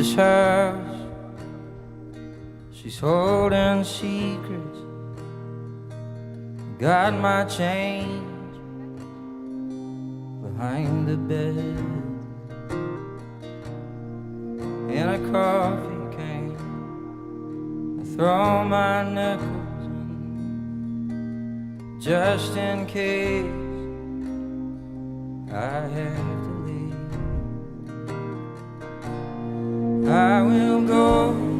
this house. She's holding secrets. Got my change behind the bed in a coffee can. I throw my nickels in just in case I have to leave. I will go